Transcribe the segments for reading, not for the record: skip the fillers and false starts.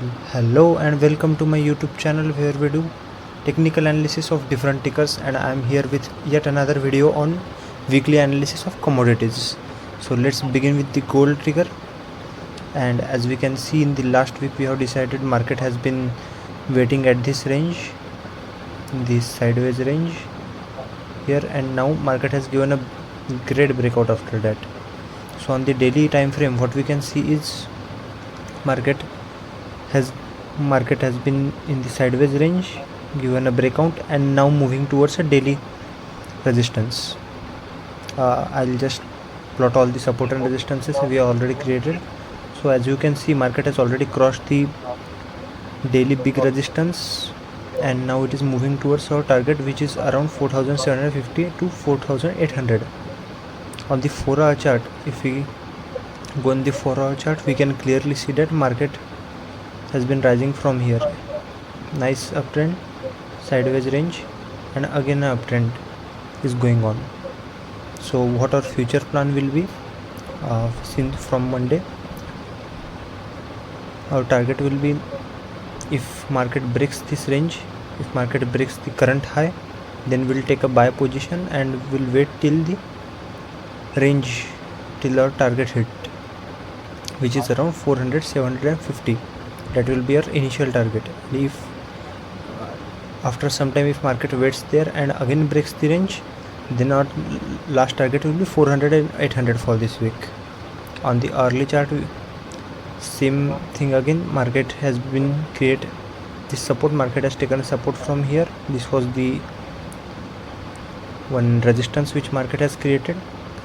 Hello and welcome to my YouTube channel where we do technical analysis of different tickers, and I am here with yet another video on weekly analysis of commodities. So let's begin with the gold trigger. And as we can see, in the last week we have decided market has been waiting at this range, this sideways range here, and now market has given a great breakout after that. So on the daily time frame, what we can see is market has been in the sideways range, given a breakout, and now moving towards a daily resistance. I'll just plot all the support and resistances we have already created. So as you can see, market has already crossed the daily big resistance, and now it is moving towards our target, which is around 4750 to 4800. On the 4-hour chart, if we go on the 4-hour chart, we can clearly see that market has been rising from here. Nice uptrend, sideways range, and again an uptrend is going on. So what our future plan will be, since from Monday our target will be, if market breaks this range, if market breaks the current high, then we'll take a buy position and we'll wait till the range, till our target hit, which is around 750. That will be our initial target. If after some time, if market waits there and again breaks the range, then our last target will be 400 and 800 for this week. On the hourly chart, same thing again. Market has been create this support. Market has taken a support from here. This was the one resistance which market has created,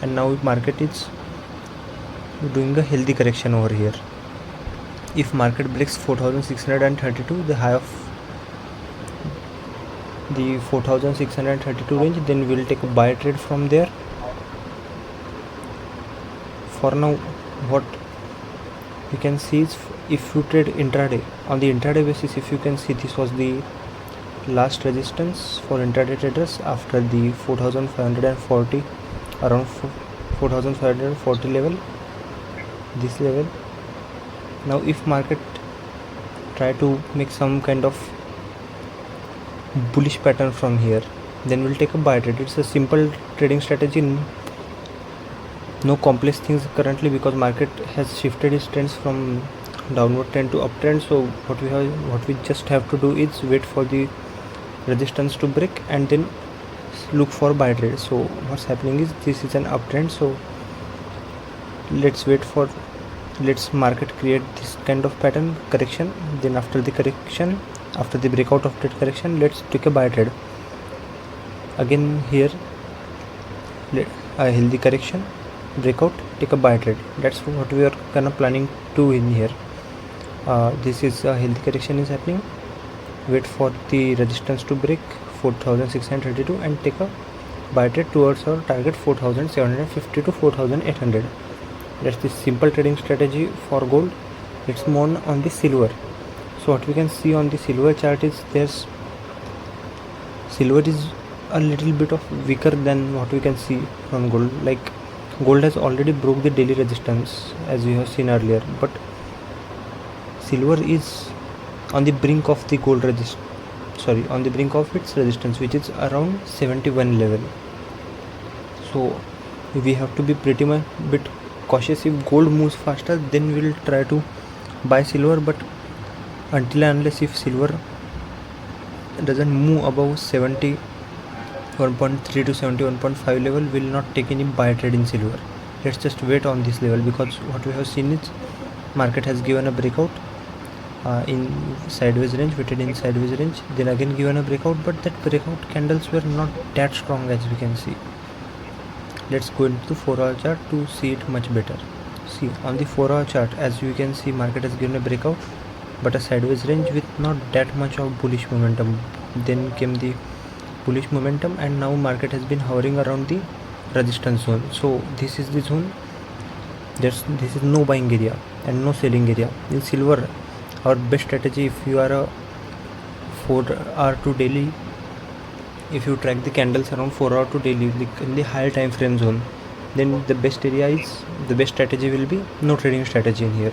and now market is doing a healthy correction over here. If market breaks 4632, the high of the 4632 range, then we will take a buy trade from there. For now, what we can see is, if you trade intraday, on the intraday basis, if you can see, this was the last resistance for intraday traders after the 4540, around 4540 level, this level. Now if market try to make some kind of bullish pattern from here, then we'll take a buy trade. It's a simple trading strategy, no complex things currently, because market has shifted its trends from downward trend to uptrend. So what we just have to do is wait for the resistance to break and then look for buy trade. So what's happening is, this is an uptrend, so let's market create this kind of pattern correction. Then after the correction, after the breakout of that correction, let's take a buy trade again. Here a healthy correction, breakout, take a buy trade. That's what we are kind of planning to in here. This is a healthy correction is happening. Wait for the resistance to break 4632 and take a buy trade towards our target 4750 to 4800. That's the simple trading strategy for gold. Let's move on the silver. So what we can see on the silver chart is, silver is a little bit of weaker than what we can see from gold. Like, gold has already broke the daily resistance as we have seen earlier, but silver is on the brink of the on the brink of its resistance, which is around 71 level. So we have to be pretty much bit cautious. If gold moves faster, then we'll try to buy silver, but until and unless if silver doesn't move above 71.3 to 71.5 level, will not take any buy trade in silver. Let's just wait on this level, because what we have seen is market has given a breakout in sideways range, waited in sideways range, then again given a breakout, but that breakout candles were not that strong, as we can see. Let's go into the 4-hour chart to see it much better. See, on the 4-hour chart, as you can see, market has given a breakout, but a sideways range with not that much of bullish momentum. Then came the bullish momentum, and now market has been hovering around the resistance zone. So this is the zone. This is no buying area and no selling area. In silver, our best strategy, if you are a 4-hour to daily, if you track the candles around 4-hour to daily in the higher time frame zone, then the best strategy will be no trading strategy in here.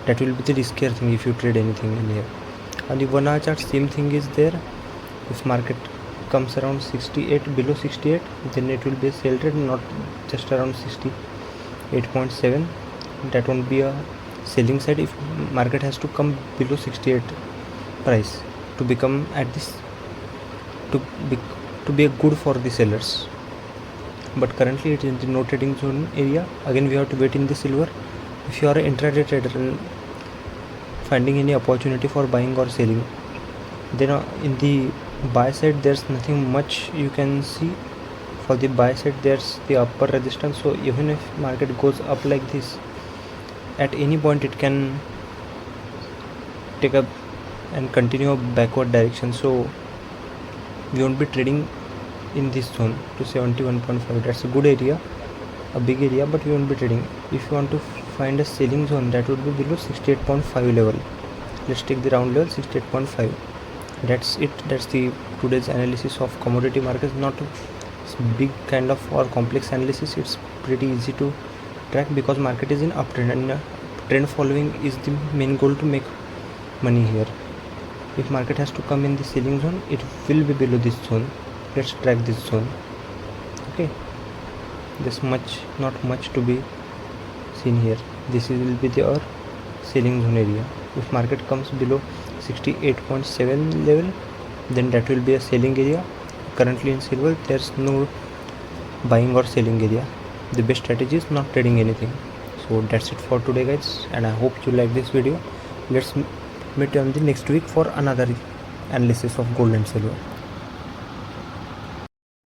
that will be the riskier thing if you trade anything in here. On the 1 hour chart, same thing is there. If market comes around 68, below 68, then it will be a sell trade, not just around 68.7. that won't be a selling side. If market has to come below 68 price to become at this, to be a good for the sellers, but currently it is in the no trading zone area. Again, we have to wait in the silver. If you are an intraday trader and finding any opportunity for buying or selling, then in the buy side there's nothing much you can see. For the buy side, there's the upper resistance, so even if market goes up like this, at any point it can take up and continue a backward direction. So we won't be trading in this zone to 71.5. that's a good area, a big area, but we won't be trading. If you want to find a selling zone, that would be below 68.5 level. Let's take the round level 68.5. that's it. That's the today's analysis of commodity markets. Not a big kind of or complex analysis. It's pretty easy to track because market is in uptrend, and trend following is the main goal to make money here. If market has to come in the selling zone, it will be below this zone. Let's track this zone. Okay, there's not much to be seen here. This will be the our selling zone area. If market comes below 68.7 level, then that will be a selling area. Currently in silver, there's no buying or selling area. The best strategy is not trading anything. So that's it for today, guys, and I hope you like this video. Let's meet on the next week for another analysis of gold and silver.